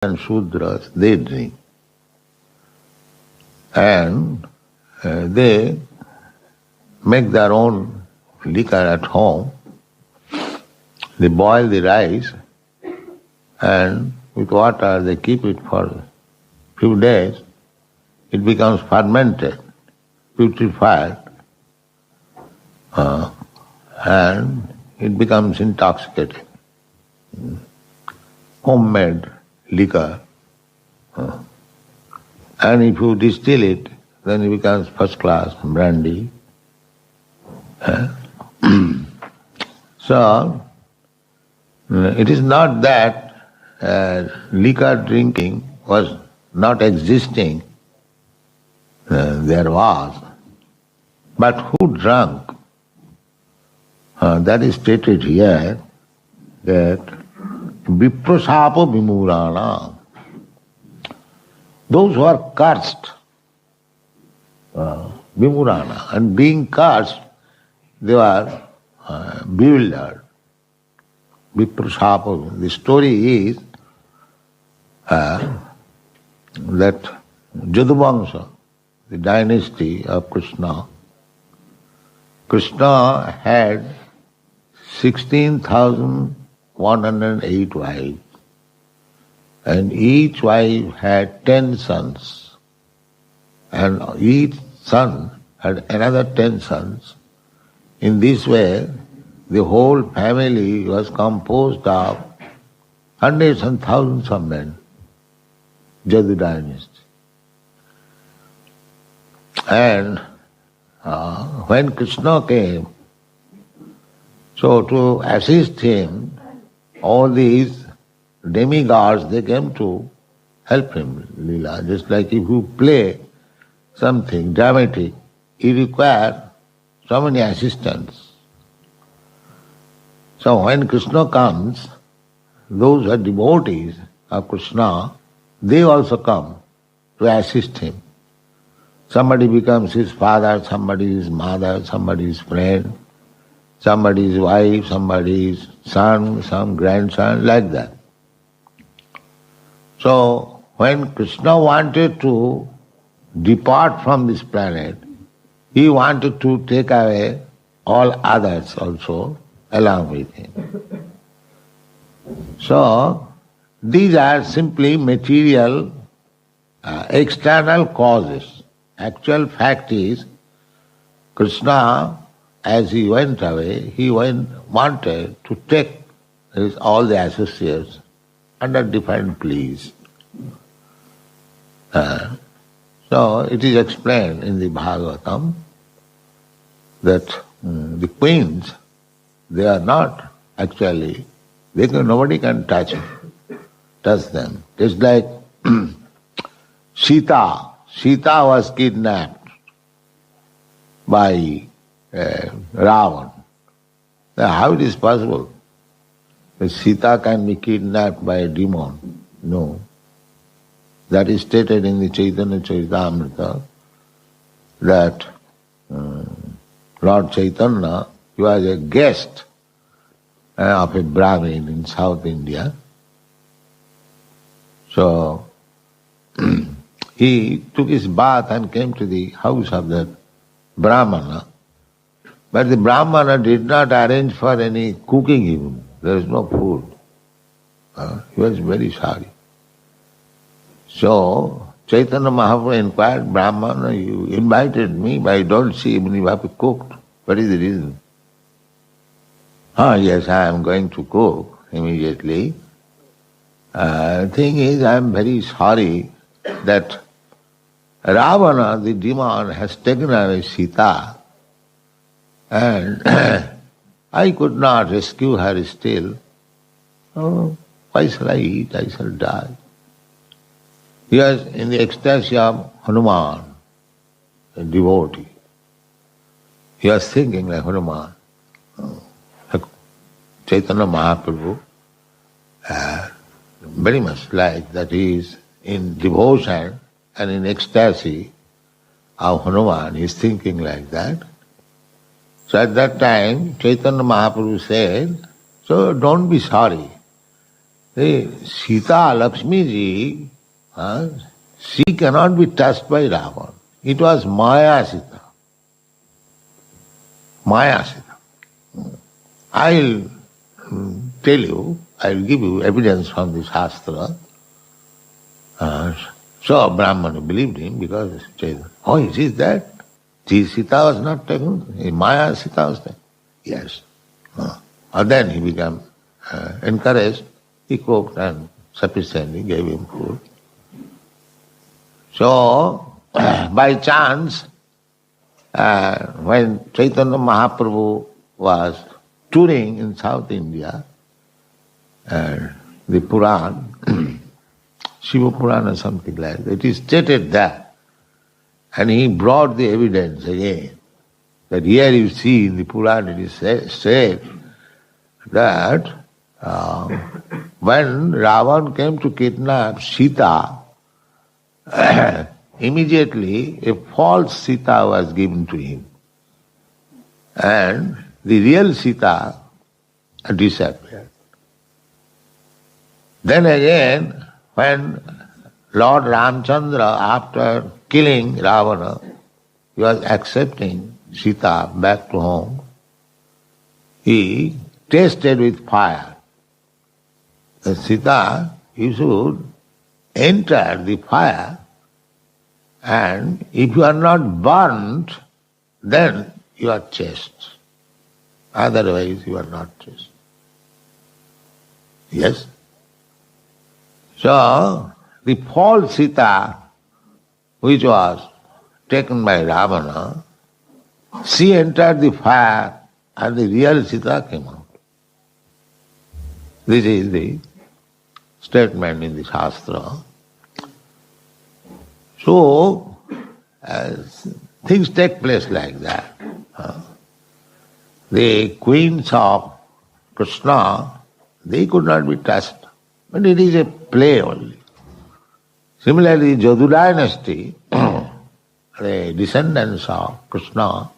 and Shudras, they drink. And they make their own liquor at home. They boil the rice and with water they keep it for a few days. It becomes fermented, putrefied, and it becomes intoxicating. Homemade liquor. And if you distill it, then it becomes first class brandy. So, it is not that liquor drinking was not existing, there was, but who drank? That is stated here, that viprasapa vimurana, those who are cursed, vimurana, and being cursed, they were bewildered. Viprasapa. The story is that Jaduvamsa, the dynasty of Krishna, Krishna had 16,108 wives, and each wife had 10 sons, and each son had another 10 sons. In this way, the whole family was composed of hundreds and thousands of men, Jadu dynasty. And when Krishna came, so to assist him, all these demigods, they came to help him, Leela. Just like if you play something dramatic, you require so many assistants. So when Krishna comes, those who are devotees of Krishna, they also come to assist him. Somebody becomes his father, somebody his mother, somebody his friend, somebody his wife, somebody his son, some grandson, like that. So when Krishna wanted to depart from this planet, he wanted to take away all others also along with him. So these are simply material, external causes. Actual fact is, Krishna, as he went away, he wanted to take all the associates under different pleas. So it is explained in the Bhagavatam that the queens, they are not actually, nobody can touch them. It's like Sita. Sita was kidnapped by Ravan. Now, how it is possible that Sita can be kidnapped by a demon? No. That is stated in the Chaitanya Charitamrita that Lord Chaitanya, he was a guest of a Brahmin in South India. So he took his bath and came to the house of that Brahmana. But the Brahmana did not arrange for any cooking even. There is no food. He was very sorry. So Chaitanya Mahaprabhu inquired, Brahmana, you invited me, but I don't see even you have cooked. What is the reason? Yes, I am going to cook immediately. Thing is, I am very sorry that Ravana, the demon, has taken away Sita, and I could not rescue her still. Oh, why shall I eat? I shall die. He was in the ecstasy of Hanuman, a devotee. He was thinking like Hanuman. Chaitanya Mahaprabhu, very much like that he is in devotion and in ecstasy of Hanuman, he is thinking like that. So at that time, Chaitanya Mahaprabhu said, so don't be sorry. Sita Lakshmi ji, she cannot be touched by Ravana. It was Maya Sita. Maya Sita. I'll tell you, I'll give you evidence from the Shastra. So Brahmana believed him because he said, oh, it is that? This Sita was not taken, Maya Sita was taken. Yes. And then he became encouraged. He cooked and sufficiently gave him food. So, by chance, when Chaitanya Mahaprabhu was touring in South India, the Puran, Shiva Puran or something like that, it is stated that, and he brought the evidence again, that here you see in the Puran it is said that when Ravan came to kidnap Sita, immediately a false Sita was given to him. And the real Sita disappeared. Then again, when Lord Ramchandra, after killing Ravana, he was accepting Sita back to home, he tasted with fire. The Sita, you should enter the fire, and if you are not burnt, then you are chaste. Otherwise you are not chaste. Yes? So, the false Sita, which was taken by Ravana, she entered the fire and the real Sita came out. This is the statement in the Shastra. So, things take place like that. The queens of Krishna, they could not be touched, but it is a play only. Similarly, Jadu dynasty, the descendants of Krishna,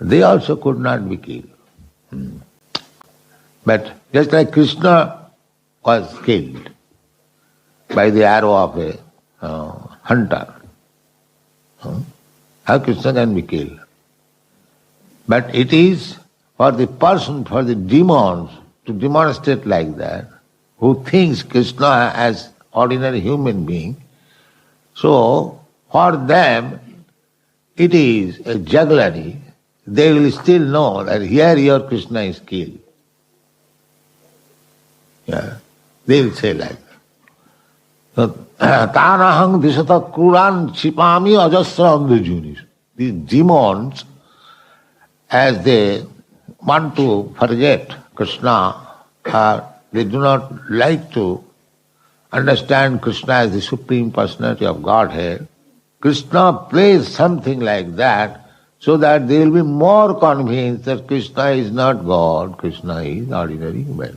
they also could not be killed. But just like Krishna was killed by the arrow of a hunter, how Krishna can be killed? But it is for the person, for the demons to demonstrate like that, who thinks Krishna as ordinary human being. So, for them, it is a jugglery. They will still know that here your Krishna is killed. Yeah. They will say like that. Tanahang disata kuran chipami ajasra andhujunis. These demons, as they want to forget Krishna, they do not like to understand Krishna as the Supreme Personality of Godhead. Krishna plays something like that so that they will be more convinced that Krishna is not God, Krishna is ordinary human.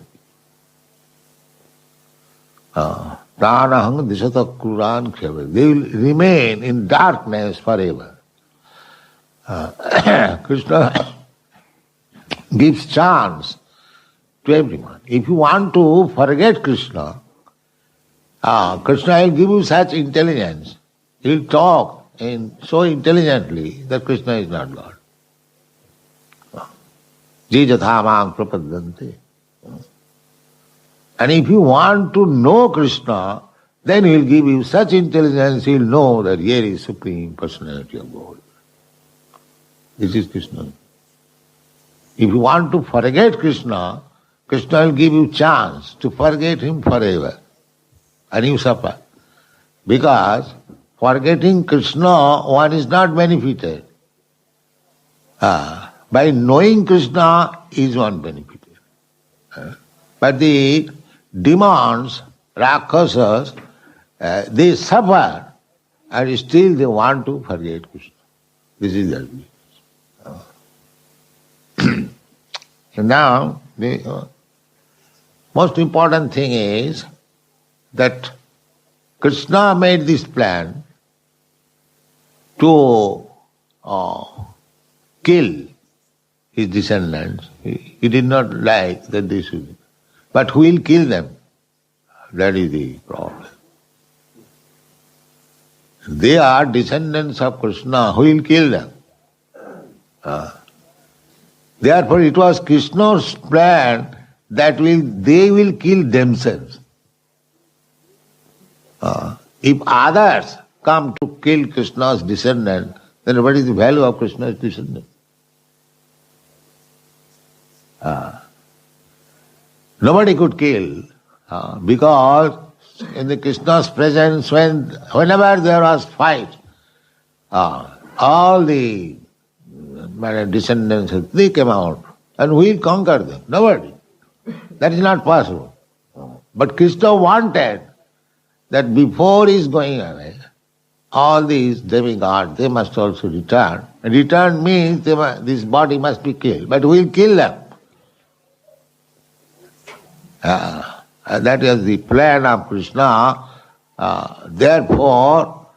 Pranahang disata kuran khyave. They will remain in darkness forever. Krishna gives chance to everyone. If you want to forget Krishna, Krishna will give you such intelligence. He will talk so intelligently that Krishna is not God. Jijathamam prapadante. And if you want to know Krishna, then he will give you such intelligence, he will know that here is Supreme Personality of God. This is Krishna. If you want to forget Krishna, Krishna will give you chance to forget him forever. And you suffer. Because forgetting Krishna, one is not benefited. By knowing Krishna is one benefited. But the demons, Rakshasas, they suffer and still they want to forget Krishna. This is their weakness. So now, the most important thing is that Krishna made this plan to kill his descendants. He did not like that they should. But who will kill them? That is the problem. They are descendants of Krishna. Who will kill them? Therefore it was Krishna's plan that they will kill themselves. If others come to kill Krishna's descendant, then what is the value of Krishna's descendant? Nobody could kill, because in the Krishna's presence, whenever there was fight, all the descendants, they came out, and we will conquer them. Nobody. That is not possible. But Krishna wanted that before he is going away, all these demigods, they must also return. And return means this body must be killed, but we will kill them. That is the plan of Krishna. Therefore,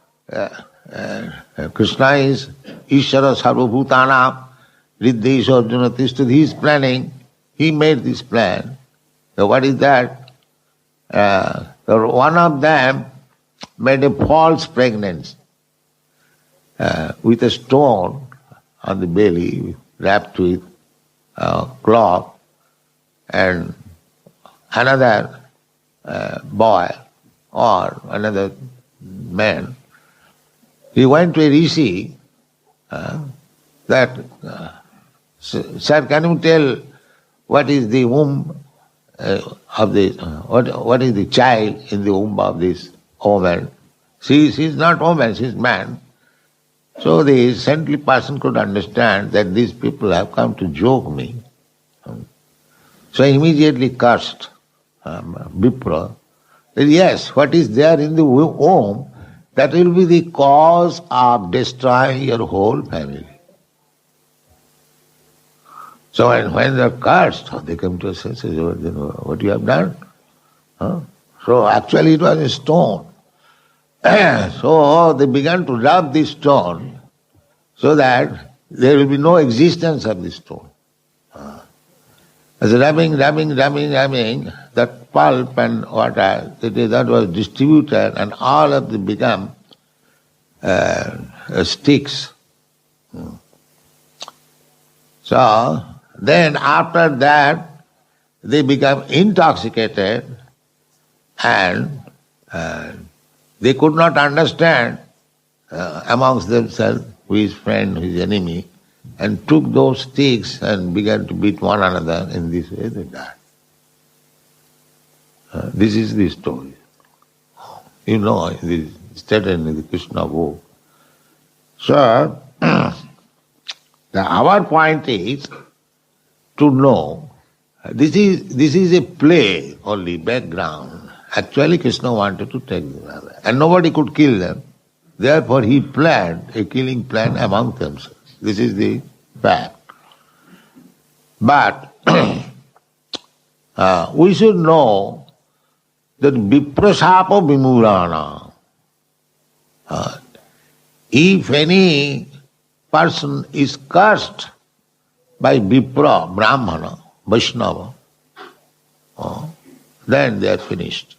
Krishna is Ishvara Sarvabhutanam, Riddhesha Arjuna Tishthat. He is planning. He made this plan. So what is that? One of them made a false pregnancy with a stone on the belly, wrapped with cloth, and another boy or another man, he went to a rishi that, sir, can you tell what is the womb of this, what is the child in the womb of this woman? She is not woman, she is man. So the saintly person could understand that these people have come to joke me. So he immediately cursed Vipra. Yes, what is there in the womb, that will be the cause of destroying your whole family. So when they are cursed, they come to a senses, what you have done? So actually it was a stone. So they began to rub this stone so that there will be no existence of this stone. As rubbing, that pulp and water, that was distributed, and all of them become sticks. So then after that, they become intoxicated, and they could not understand amongst themselves who is friend, who is enemy, and took those sticks and began to beat one another. In this way they died. This is the story. You know, it is stated in the Krishna book. So, our point is to know, this is a play only, background. Actually Krishna wanted to take them away, and nobody could kill them. Therefore he planned a killing plan among themselves. This is the fact. But we should know that viprasapa vimurana. If any person is cursed by Vipra, Brahmana, Vaishnava, then they are finished.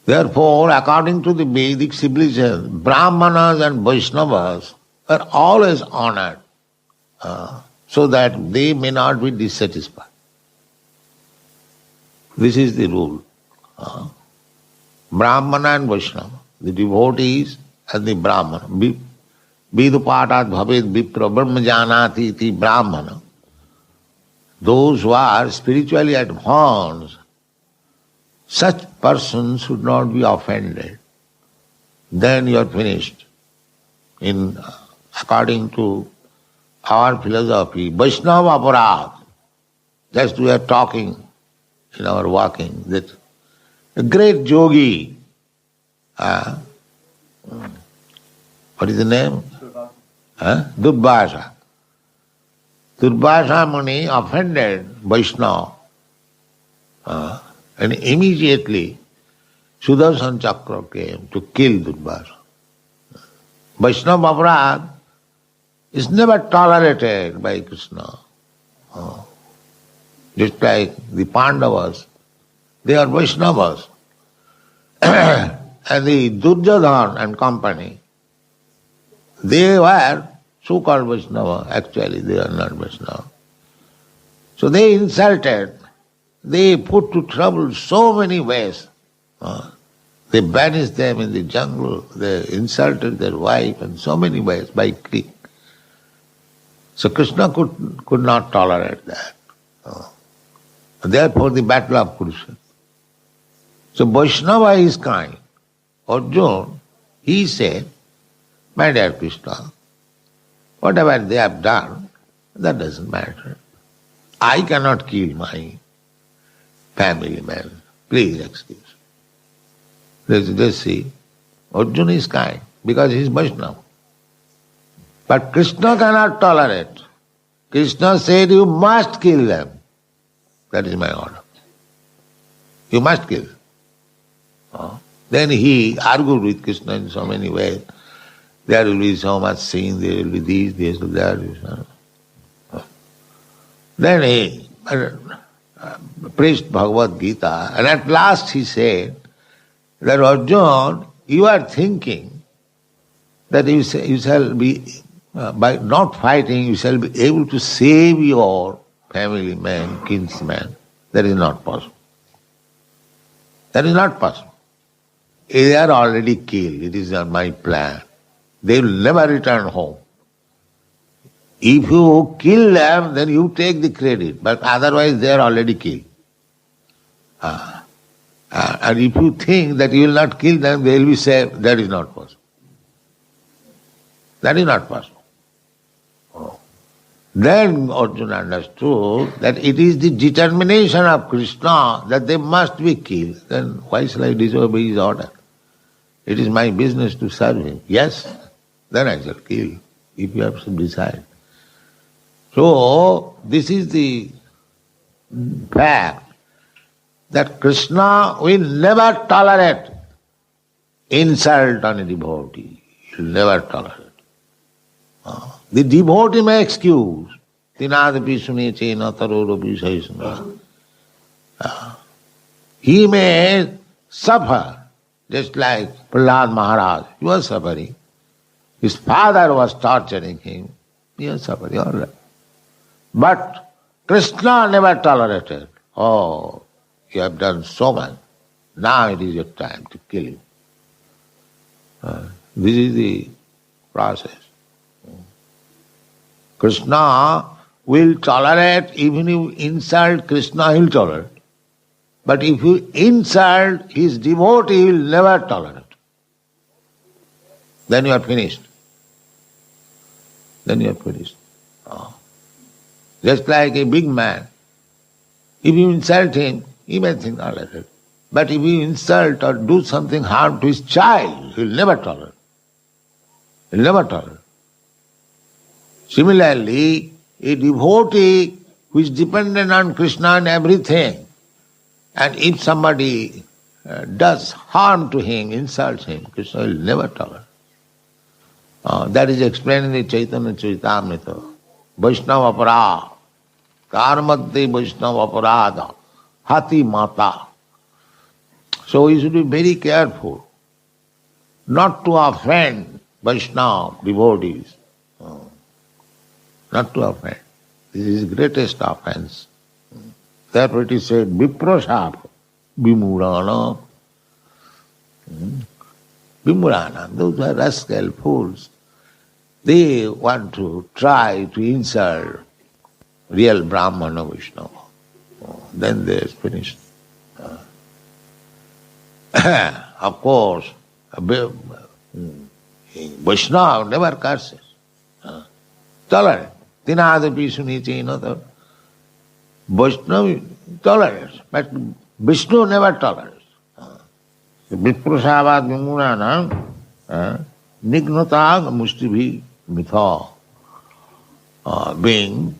Therefore, according to the Vedic civilization, Brahmanas and Vaishnavas are always honored so that they may not be dissatisfied. This is the rule. Brahmana and Vaishnava, the devotees and the Brahmana. Vidupatat bhaved vipra brahma janati iti Brahmana. Those who are spiritually advanced, such persons should not be offended. Then you are finished. According to our philosophy, Vaishnava aparad, just we are talking in our walking, that a great yogi, what is the name? Durvasa. Durvasa Muni offended Vaishnava. And immediately Sudarshan Chakra came to kill Durvasa. Vaishnava aparad is never tolerated by Krishna. Just like the Pandavas They are Vaishnavas. And the Duryodhana and company, they were so-called Vaishnava. Actually, they are not Vaishnava. So they insulted, they put to trouble so many ways. They banished them in the jungle, they insulted their wife in so many ways by clique. So Krishna could not tolerate that. Therefore the battle of Kurukshetra. So Vaishnava is kind. Arjuna, he said, my dear Krishna, whatever they have done, that doesn't matter. I cannot kill my family man. Please excuse. Just see, Arjuna is kind because he is Vaishnava. But Krishna cannot tolerate. Krishna said, you must kill them. That is my order. You must kill them. Then he argued with Krishna in so many ways. There will be so much sin, there will be this will be that. Then he preached Bhagavad Gita, and at last he said that Arjuna, you are thinking that you shall be, by not fighting, you shall be able to save your family man, kinsman. That is not possible. That is not possible. They are already killed. It is not my plan. They will never return home. If you kill them, then you take the credit, but otherwise they are already killed. And if you think that you will not kill them, they will be saved, that is not possible. That is not possible. Then Arjuna understood that it is the determination of Krishna that they must be killed. Then why shall I disobey his order? It is my business to serve him. Yes, then I shall kill, if you have to decide. So, this is the fact that Krishna will never tolerate insult on a devotee. He will never tolerate. The devotee may excuse. Tinadapi suneche na tarorapi sahisana. He may suffer, just like Prahlad Maharaj. He was suffering. His father was torturing him. He was suffering, all right. But Krishna never tolerated. Oh, you have done so much. Now it is your time to kill him. This is the process. Krishna will tolerate, even if you insult Krishna, he will tolerate. But if you insult his devotee, he will never tolerate. Then you are finished. Then you are finished. Just like a big man. If you insult him, he may think tolerate. But if you insult or do something harm to his child, he will never tolerate. He will never tolerate. Similarly, a devotee who is dependent on Krishna and everything, and if somebody does harm to him, insults him, Krishna will never tolerate. That is explained in the Chaitanya Charitamrita. Vaishnava aparad, karmadde Vaishnava aparada, hati mata. So we should be very careful not to offend Vaishnava devotees. Not to offend. This is the greatest offense. Therefore it is said, Viprasap, Vimurana. Vimurana, those are rascal fools. They want to try to insult real Brahmana Vaishnava. Then they are finished. Of course, Vaishnava never curses. Tolerant. Tinadapi suniche another. Vaishnava tolerates, but Vishnu never tolerates. Viprasavad Vimurana Nignata Mushtibhi Mitha, being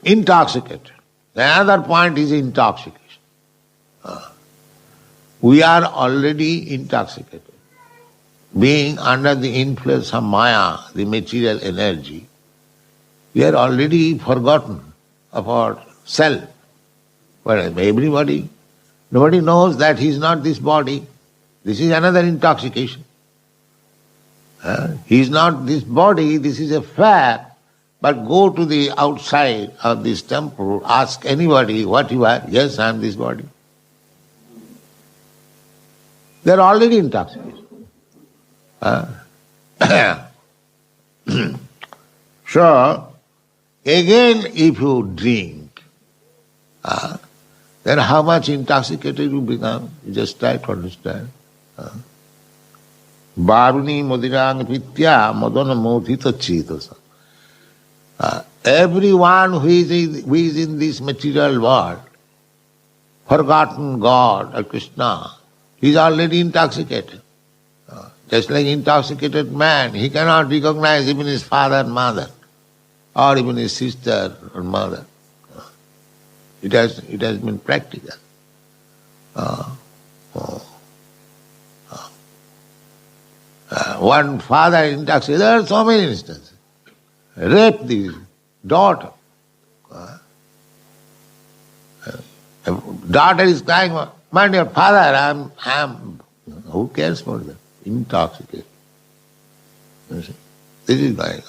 intoxicated. The other point is intoxication. We are already intoxicated. Being under the influence of Maya, the material energy, we are already forgotten of our self. But everybody, nobody knows that he is not this body. This is another intoxication. He is not this body, this is a fact. But go to the outside of this temple, ask anybody what you are. Yes, I am this body. They are already intoxicated. So, again, if you drink, then how much intoxicated you become? You just try to understand. Varuni modirang pitya madana modhita chetasa. Everyone who is in this material world, forgotten God or Krishna, he is already intoxicated. Just like intoxicated man, he cannot recognize even his father and mother, or even his sister or mother. It has been practical. One father intoxicated, there are so many instances. Rape the daughter. Daughter is crying, my dear father, I'm who cares for that? Intoxicated. This is going on.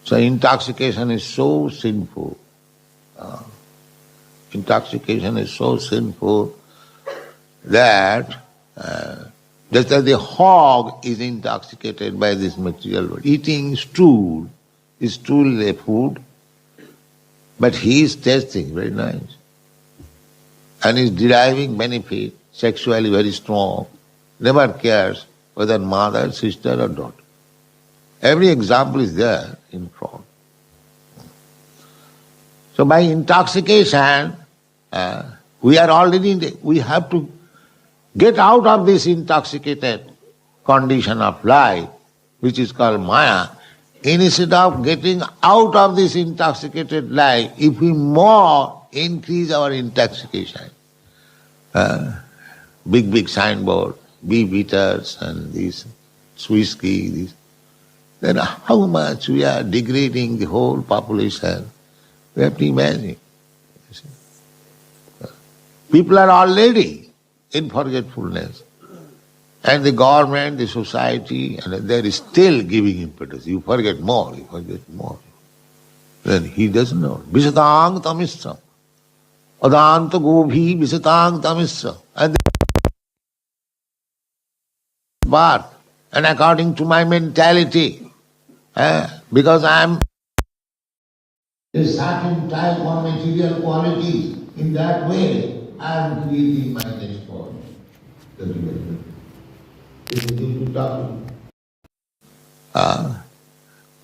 So intoxication is so sinful. Intoxication is so sinful that just as the hog is intoxicated by this material world, eating stool is a food, but he is tasting very nice and is deriving benefit, sexually very strong, never cares whether mother, sister or daughter. Every example is there in front. So by intoxication, we have to get out of this intoxicated condition of life, which is called Maya. Instead of getting out of this intoxicated life, if we more increase our intoxication, big signboard, beef eaters and this whiskey, then how much we are degrading the whole population. We have to imagine. People are already in forgetfulness. And the government, the society, and they are still giving impetus. You forget more, you forget more. Then he doesn't know. Visatang tamisra. Adanta gobhi visatang tamisra. And birth. And according to my mentality, because I am a certain type of material qualities, in that way I am creating my next form.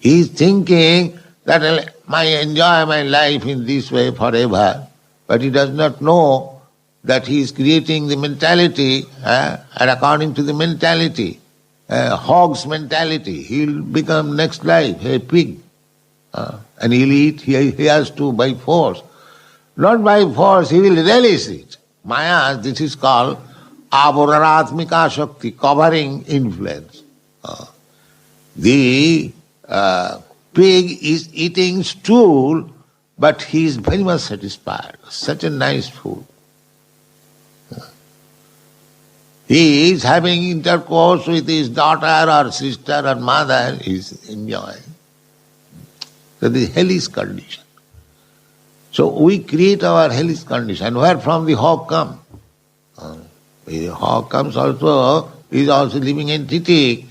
He is thinking that I enjoy my life in this way forever, but he does not know that he is creating the mentality, and according to the mentality, hog's mentality, he will become next life a pig, and he will eat. He has to by force. Not by force, he will relish it. Maya, this is called Avararatmika Shakti, covering influence. The pig is eating stool, but he is very much satisfied. Such a nice food. He is having intercourse with his daughter or sister or mother, he is enjoying. So this is hellish condition. So we create our hellish condition. Where from the hog come? The hog comes also, is also living entity.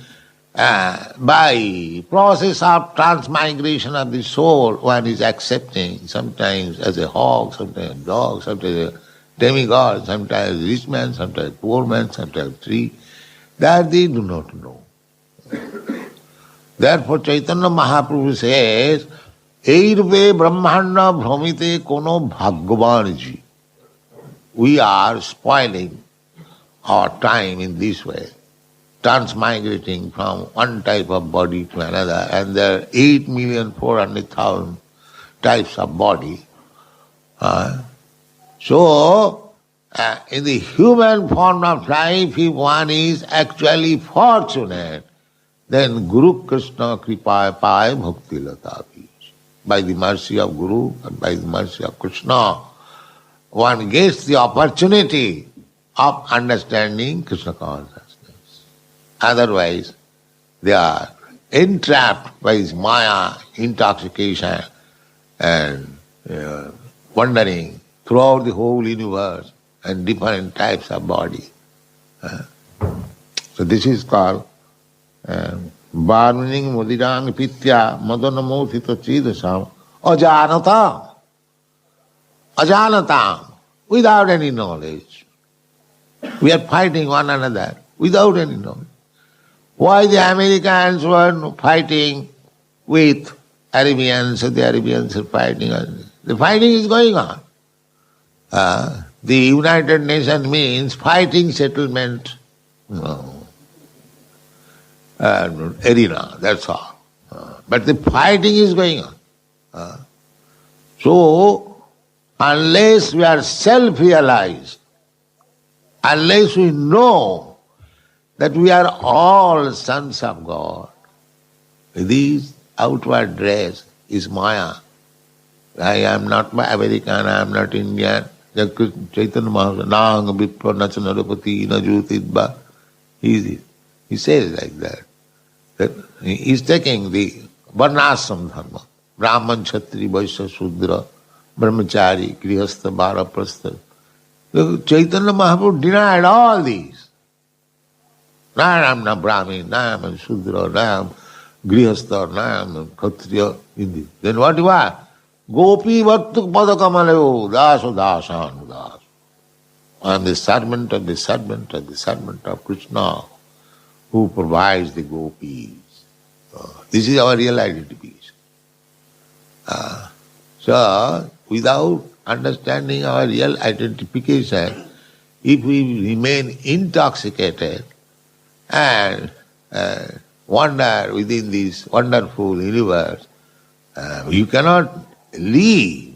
By process of transmigration of the soul, one is accepting, sometimes as a hog, sometimes a dog, sometimes a demigod, sometimes rich man, sometimes poor man, sometimes tree. That they do not know. Therefore Chaitanya Mahaprabhu says, Eirve Brahmana Bhramite Kono Bhagavanji. We are spoiling our time in this way, transmigrating from one type of body to another, and there are 8,400,000 types of body. So, in the human form of life, if one is actually fortunate, then Guru Krishna Kripa Pai Bhakti Latapi. By the mercy of Guru and by the mercy of Krishna, one gets the opportunity of understanding Krishna consciousness. Otherwise, they are entrapped by this Maya, intoxication, and wandering throughout the whole universe and different types of body. So this is called Varmining Mudirang Pitya Madanamotita Chidasam Ajanatam. Ajanatam, without any knowledge. We are fighting one another without any knowledge. Why the Americans were fighting with Arabians, the Arabians are fighting. The fighting is going on. The United Nations means fighting settlement arena, that's all. But the fighting is going on. So, unless we are self-realized, unless we know that we are all sons of God, this outward dress is Maya. I am not American, I am not Indian. Chaitanya Mahaprabhu, Nang Vipra Nachanarapati Najutidba. He says like that. That he is taking the Varnasam Dharma. Brahman, Kshatri, Vaishya, Shudra, Brahmachari, Grihastha, Bharaprastha. Chaitanya Mahaprabhu denied all these. No, I am not Brahmin, no, I am Shudra, no, I am Grihastha, no, I am Kshatriya. Then what you are? Gopi Vattuk Padakamaleo, Daso Dasan Das. I am the servant of the servant of the servant of Krishna who provides the gopis. This is our real identity. So, without understanding our real identification, if we remain intoxicated and wander within this wonderful universe, you cannot leave.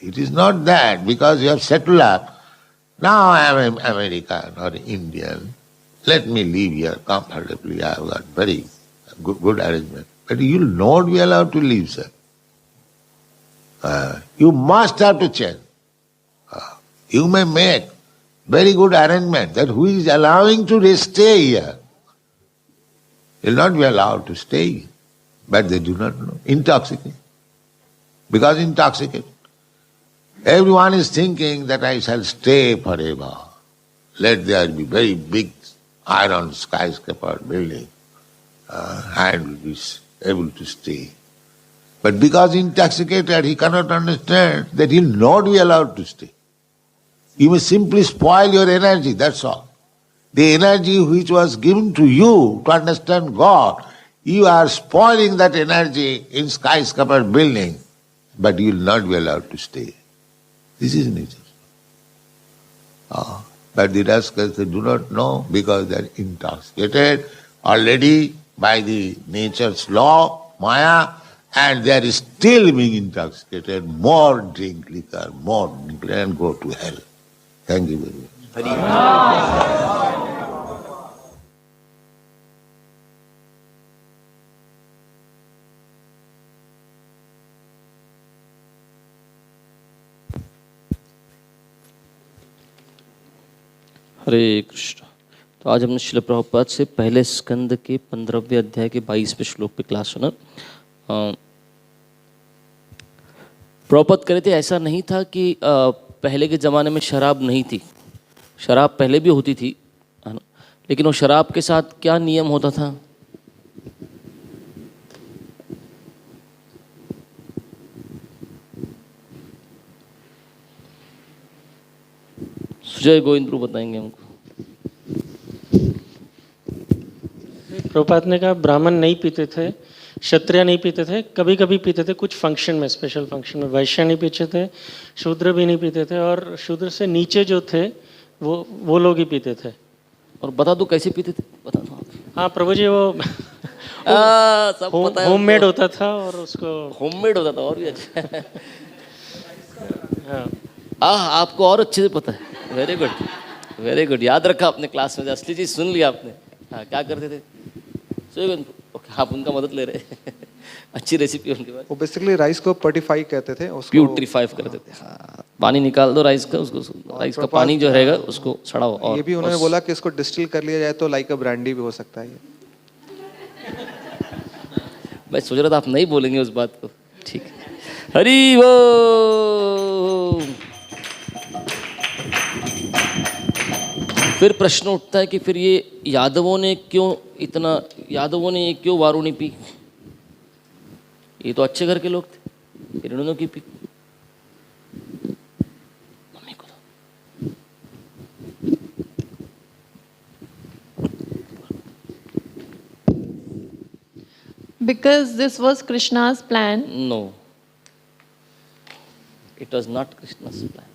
It is not that because you have settled up. Now I am American or Indian. Let me live here comfortably. I have got very good arrangement. But you will not be allowed to leave, sir. You must have to change. You may make very good arrangement that who is allowing to stay here will not be allowed to stay here. But they do not know. Intoxicated. Because intoxicated. Everyone is thinking that I shall stay forever. Let there be very big iron skyscraper building. I will be able to stay. But because intoxicated, he cannot understand that he will not be allowed to stay. You may simply spoil your energy, that's all. The energy which was given to you to understand God, you are spoiling that energy in skyscraper building, but you will not be allowed to stay. This is nature. But the rascals, they do not know because they are intoxicated already by the nature's law, Maya, and they are still being intoxicated. More drink liquor, more drink liquor, and go to hell. Thank you very much. हरे कृष्ण। तो आज हमने श्रील प्रभुपाद से पहले स्कंद के 15वें अध्याय के 22वें श्लोक पे क्लास सुना। प्रभुपाद कह रहे थे ऐसा नहीं था कि पहले के ज़माने में शराब नहीं थी, शराब पहले भी होती थी, है ना, लेकिन वो शराब के साथ क्या नियम होता था? सुजय गोविंद बताएंगे हमको। प्रभुपाद ने कहा ब्राह्मण नहीं पीते थे, क्षत्रिय नहीं पीते थे, कभी कभी पीते थे कुछ फंक्शन में, स्पेशल फंक्शन में। वैश्य नहीं पीते थे, शूद्र भी नहीं पीते थे, और शूद्र से नीचे जो थे वो लोग ही पीते थे। और बता दो कैसे पीते थे, बता दो। हाँ प्रभु जी, वो सब पता है, होममेड होता था और उसको होममेड होता था और भी अच्छा। हाँ आपको और अच्छे से पता है। वेरी गुड, वेरी गुड, याद रखा आपने क्लास में, असली चीज सुन लिया आपने। हाँ, क्या करते थे? ओके, आप उनका मदद ले रहे। अच्छी रेसिपी उनके पास। वो बेसिकली राइस को पर्टिफाई कहते थे, उसको प्यूट्रीफाई करते थे। हाँ, पानी निकाल दो राइस का, उसको राइस का पानी जो रहेगा उसको सड़ाओ। और ये भी उन्होंने बोला कि इसको डिस्टिल कर लिया जाए तो लाइक अ ब्रांडी भी हो सकता है ये। मैं सोच रहा था आप नहीं बोलेंगे उस बात को। ठीक है, हरि वो। फिर प्रश्न उठता है कि फिर ये यादवों ने ये क्यों वारुणी पी? ये तो अच्छे घर के लोग थे, फिर इन्होंने क्यों पी? मम्मी को Because this was Krishna's plan. No, it was not Krishna's plan.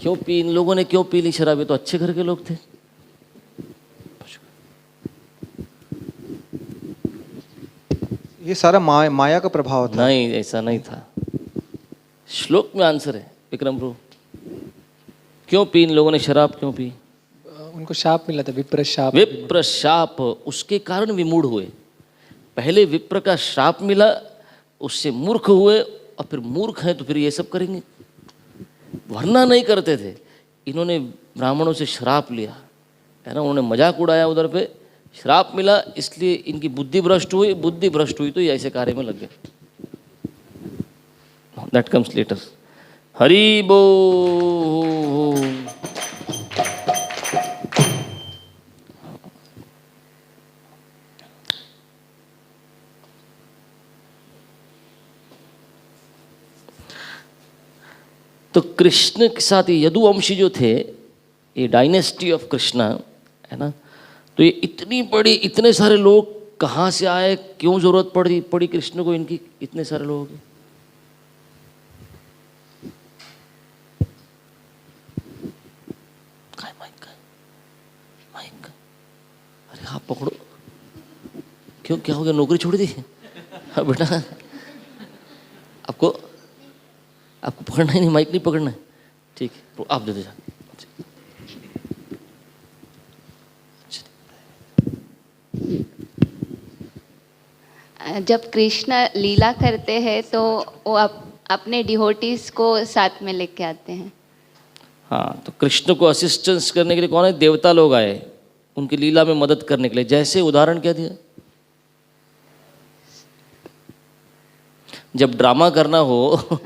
क्यों पी? इन लोगों ने क्यों पी ली शराब? ये तो अच्छे घर के लोग थे। ये सारा माया का प्रभाव था। नहीं, ऐसा नहीं था। श्लोक में आंसर है विक्रम प्रभु। क्यों पी इन लोगों ने शराब? क्यों पी? उनको शाप मिला था, विप्र शाप। विप्र शाप, उसके कारण विमूढ़ हुए। पहले विप्र का शाप मिला, उससे मूर्ख हुए, और फिर मूर्ख हैं तो फिर ये सब करेंगे। वरना नहीं करते थे। इन्होंने ब्राह्मणों से श्राप लिया है ना, उन्होंने मजाक उड़ाया उधर पे, श्राप मिला, इसलिए इनकी बुद्धि भ्रष्ट हुई। बुद्धि भ्रष्ट हुई तो ये ऐसे कार्य में लग गए। That comes later. हरि बोल। तो कृष्ण के साथ यदुवंशी जो थे, ये डायनेस्टी ऑफ कृष्णा है ना, तो ये इतनी बड़ी, इतने सारे लोग कहाँ से आए? क्यों जरूरत पड़ी कृष्ण को इनकी, इतने सारे लोगों की? माइक अरे आप पकड़ो। क्यों, क्या हो गया? नौकरी छोड़ दी? हाँ बेटा, आपको पकड़ना ही नहीं, माइक नहीं पकड़ना है। ठीक है, आप दे दो। जब कृष्ण लीला करते हैं तो वो अपने डिवोटीज को साथ में लेके आते हैं। हाँ, तो कृष्ण को असिस्टेंस करने के लिए कौन है? देवता लोग आए उनकी लीला में मदद करने के लिए। जैसे उदाहरण क्या दिया? जब ड्रामा करना हो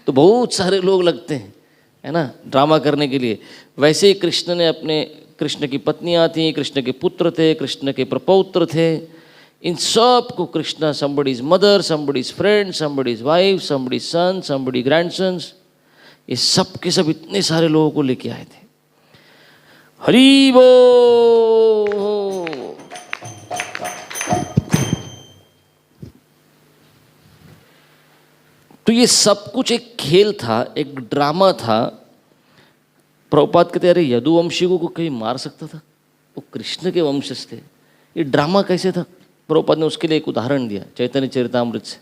तो बहुत सारे लोग लगते हैं, है ना, ड्रामा करने के लिए। वैसे ही कृष्ण ने कृष्ण की पत्नियां थी, कृष्ण के पुत्र थे, कृष्ण के प्रपौत्र थे, इन सब को Krishna, somebody's mother, somebody's friend, somebody's wife, somebody's son, somebody's grandsons, ये सब के सब इतने सारे लोगों को लेके आए थे। हरि बोल। तो ये सब कुछ एक खेल था, एक ड्रामा था। प्रभुपाद कहते अरे यदुवंशी को कहीं मार सकता था? वो कृष्ण के वंशज थे, ये ड्रामा कैसे था? प्रभुपाद ने उसके लिए एक उदाहरण दिया चैतन्य चरितामृत से।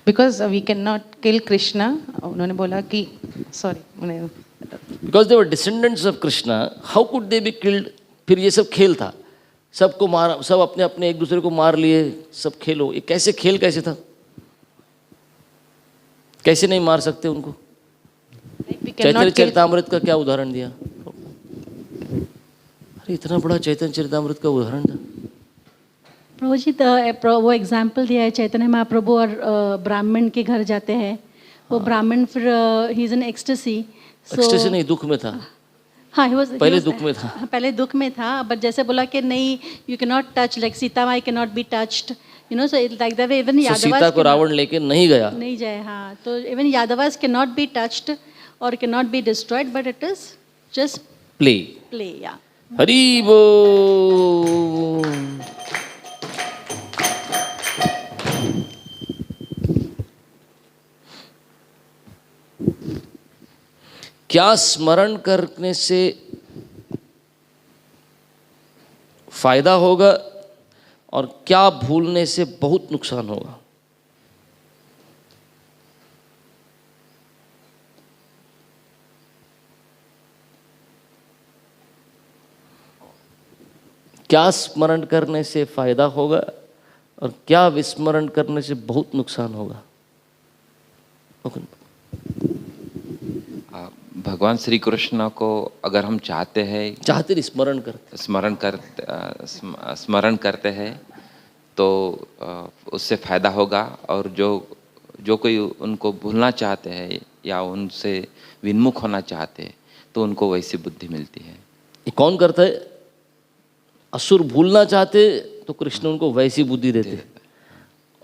Because we can not kill Krishna, उन्होंने बोला कि sorry, because they were descendants of Krishna, how could they be killed? फिर ये सब खेल था, सबको मारा, सब अपने अपने एक दूसरे को मार लिए, सब खेलो। ये कैसे खेल कैसे था? कैसे नहीं मार सकते उनको? चैतन्य चरितामृत का क्या उदाहरण दिया? अरे इतना बड़ा चैतन्य चरितामृत का उदाहरण था। प्रभु जी, वो एग्जाम्पल दिया है, चैतन्य महाप्रभु और ब्राह्मण के घर जाते हैं। वो ब्राह्मण फिर he is in ecstasy. Ecstasy नहीं, दुख में था। हाँ, पहले दुख में था। पहले दुख में था, बट जैसे बोला कि नहीं, you can not touch, like Sita माई can not be touched, you know, so like that even Yadavas Sita को रावण लेके नहीं जाए। हाँ, तो even Yadavas can not be touched और can not be destroyed, but it is just play. या हरि बोल। क्या स्मरण करने से फायदा होगा और क्या भूलने से बहुत नुकसान होगा? क्या स्मरण करने से फायदा होगा और क्या विस्मरण करने से बहुत नुकसान होगा? भगवान श्री कृष्ण को अगर हम चाहते हैं, स्मरण करते हैं तो उससे फायदा होगा, और जो कोई उनको भूलना चाहते हैं या उनसे विन्मुख होना चाहते हैं तो उनको वैसी बुद्धि मिलती है। ये कौन करता है? असुर भूलना चाहते तो कृष्ण उनको वैसी बुद्धि देते,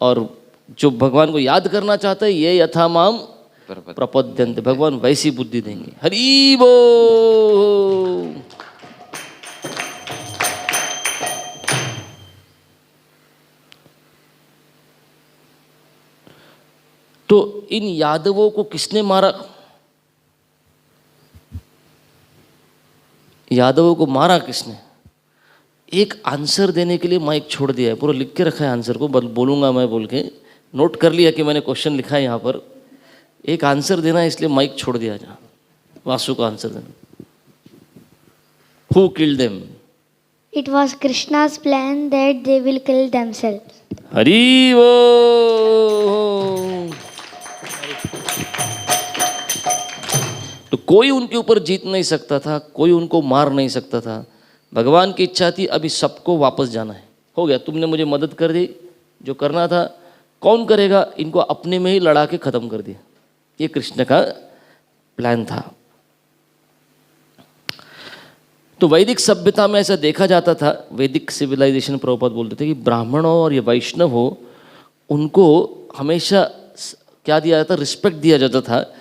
और जो भगवान को याद करना चाहता है ये यथा माम प्रपद्यन्ते, भगवान वैसी बुद्धि देंगे। हरि बोल। तो इन यादवों को किसने मारा? यादवों को मारा किसने? एक आंसर देने के लिए माइक छोड़ दिया है, पूरा लिख के रखा है आंसर को, बोलूंगा मैं बोल के नोट कर लिया कि मैंने क्वेश्चन लिखा है यहाँ पर, एक आंसर देना है इसलिए माइक छोड़ दिया। जहाँ वासु का आंसर देना। Who killed them? It was Krishna's plan that they will kill themselves. Hari बोल। तो कोई उनके ऊपर जीत नहीं सकता था, कोई उनको मार नहीं सकता था। भगवान की इच्छा थी अभी सबको वापस जाना है। हो गया, तुमने मुझे मदद कर दी, जो करना था कौन करेगा? इनको अपने में ही लड़ा के खत्म कर दिया। ये कृष्ण का प्लान था। तो वैदिक सभ्यता में ऐसा देखा जाता था, वैदिक सिविलाइजेशन प्रभुपाद बोलते थे कि ब्राह्मणों और ये वैष्णव हो, उनको हमेशा क्या दिया जाता? रिस्पेक्ट दिया जाता था,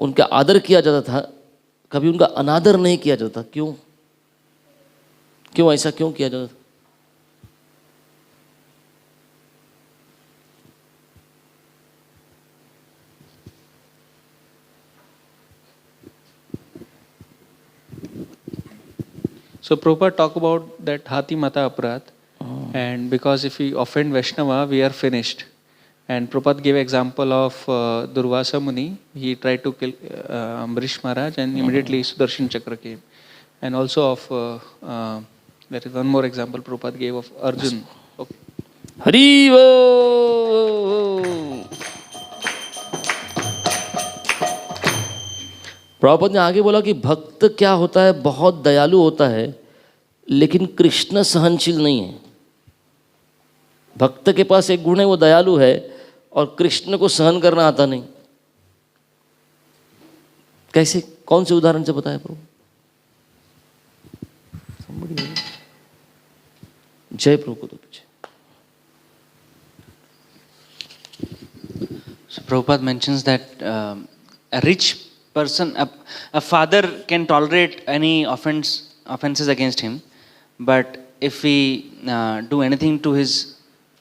उनका आदर किया जाता था, कभी उनका अनादर नहीं किया जाता। क्यों ऐसा क्यों किया जाता था? So Prabhupada talk about that Hati Mata Aparat, and because if we offend Vaishnava, we are finished. And Prabhupada gave example of Durvasa Muni. He tried to kill Ambarish Maharaj, and immediately Sudarshan Chakra came. And also of there is one more example Prabhupada gave of Arjun. Okay. Hari बोल। प्रभुपाद ने आगे बोला कि भक्त क्या होता है? बहुत दयालु होता है, लेकिन कृष्ण सहनशील नहीं है। भक्त के पास एक गुण है, वो दयालु है, और कृष्ण को सहन करना आता नहीं। कैसे? कौन से उदाहरण से बताया प्रभु? जय प्रभु को तो पीछे। So Prabhupada mentions that a rich person, a father can tolerate any offenses against him, but if we do anything to his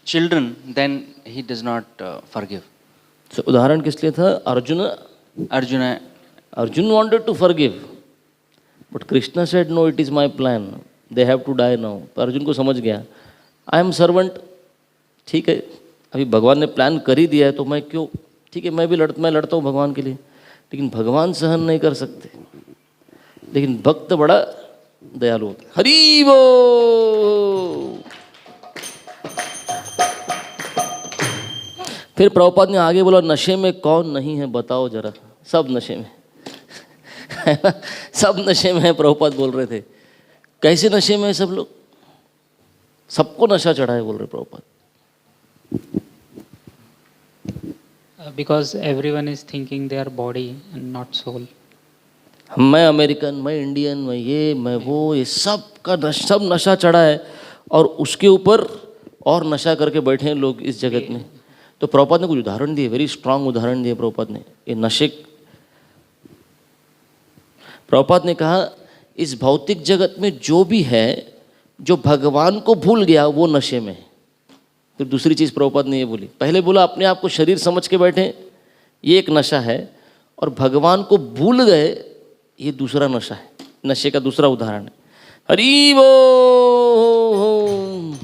children, then he does not forgive. So उदाहरण किस लिए था? Arjuna wanted to forgive, but Krishna said no, it is my plan, they have to die now. तो अर्जुन को समझ गया, I am servant, ठीक है, अभी भगवान ने प्लान कर ही दिया है तो मैं क्यों, ठीक है, मैं लड़ता हूँ भगवान के लिए, लेकिन भगवान सहन नहीं कर सकते। लेकिन भक्त बड़ा दयालु होता है। हरि बोल। फिर प्रभुपाद ने आगे बोला, नशे में कौन नहीं है बताओ जरा? सब नशे में सब नशे में है। प्रभुपाद बोल रहे थे, कैसे नशे में है सब लोग? सबको नशा चढ़ा है बोल रहे Prabhupada. Because everyone is thinking they are body and not soul. मैं अमेरिकन, मैं इंडियन, मैं ये, मैं वो, ये सब नशा चढ़ा है, और उसके ऊपर और नशा करके बैठे हैं लोग इस जगत में। तो प्रभुपाद ने कुछ उदाहरण दिए, वेरी स्ट्रांग उदाहरण दिए प्रभुपाद ने। ये नशे, प्रभुपाद ने कहा इस भौतिक जगत में जो भी है, जो भगवान को भूल गया वो नशे में है। फिर दूसरी चीज़ प्रभुपाद ने ये बोली, पहले बोला अपने आप को शरीर समझ के बैठे, ये एक नशा है, और भगवान को भूल गए, ये दूसरा नशा है। नशे का दूसरा उदाहरण है। हरि बोल।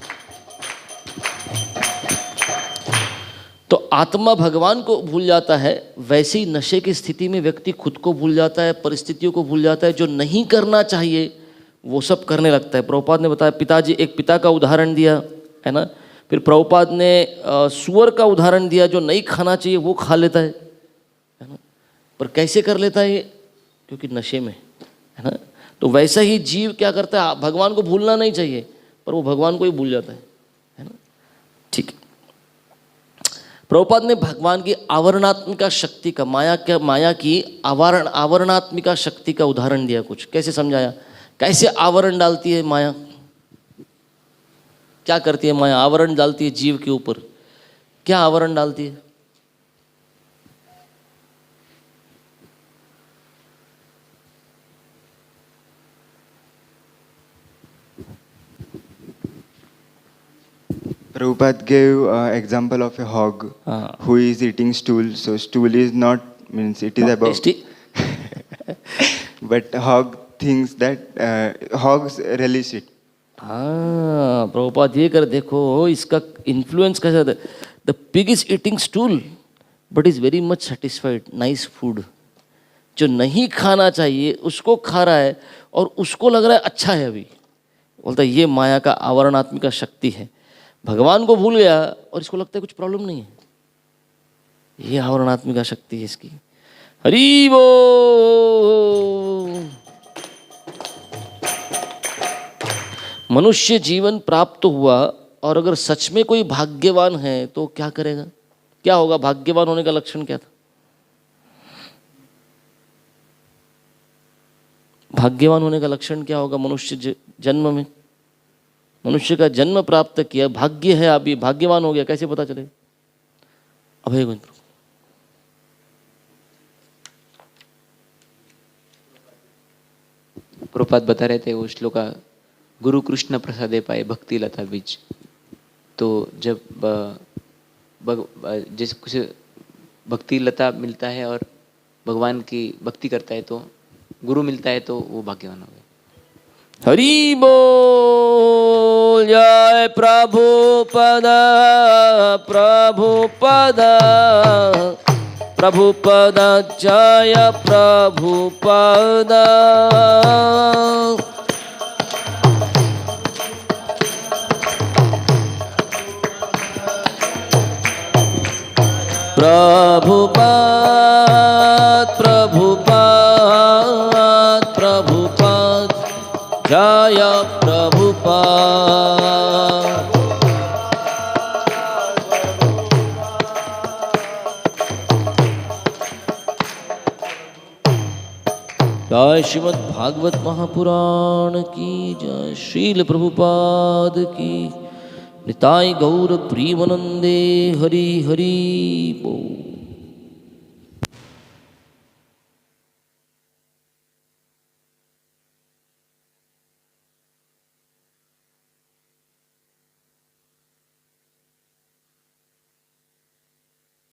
तो आत्मा भगवान को भूल जाता है, वैसे ही नशे की स्थिति में व्यक्ति खुद को भूल जाता है, परिस्थितियों को भूल जाता है। जो नहीं करना चाहिए वो सब करने लगता है। प्रभुपाद ने बताया, पिताजी एक पिता का उदाहरण दिया है ना, फिर प्रभुपाद ने सुअर का उदाहरण दिया जो नहीं खाना चाहिए वो खा लेता है ना, पर कैसे कर लेता है ये? क्योंकि नशे में है ना। तो वैसा ही जीव क्या करता है, भगवान को भूलना नहीं चाहिए पर वो भगवान को ही भूल जाता है ना। ठीक है, प्रभुपाद ने भगवान की आवरणात्मिका शक्ति का, माया की आवरणात्मिका शक्ति का उदाहरण दिया। कुछ कैसे समझाया, कैसे आवरण डालती है माया, क्या करती है माया? आवरण डालती है जीव के ऊपर। क्या आवरण डालती है? Prabhupada gave example of a hog who is eating stool. So stool is not, means it is about but hog thinks that hogs relish it. हाँ, प्रभुपाद ये कर देखो इसका इन्फ्लुएंस कैसा था। The pig is eating stool but is very much satisfied, nice food. जो नहीं खाना चाहिए उसको खा रहा है और उसको लग रहा है अच्छा है अभी। बोलता है ये माया का आवरणात्मिका शक्ति है। भगवान को भूल गया और इसको लगता है कुछ प्रॉब्लम नहीं है। ये आवरणात्मिका शक्ति है इसकी। हरि बोल। मनुष्य जीवन प्राप्त हुआ और अगर सच में कोई भाग्यवान है तो क्या करेगा, क्या होगा? भाग्यवान होने का लक्षण क्या था? भाग्यवान होने का लक्षण क्या होगा? मनुष्य जन्म में, मनुष्य का जन्म प्राप्त किया, भाग्य है, आप ये भाग्यवान हो गया, कैसे पता चलेगा? अभय गोविंद प्रभुपाद बता रहे थे वो श्लोका, गुरु कृष्ण प्रसादे पाए भक्ति लता बीज। तो जब जैसे कुछ भक्ति लता मिलता है और भगवान की भक्ति करता है तो गुरु मिलता है तो वो भाग्यवान हो गया। हरि बोल। जय प्रभुपादा प्रभुपादा प्रभुपादा जय प्रभुपादा। प्रभुपाद प्रभुपाद प्रभुपाद जय प्रभुपाद। जय श्रीमद् भागवत महापुराण की जय। श्रील प्रभुपाद की। निताय गौर प्रेमानंदे। हरि हरि बोल।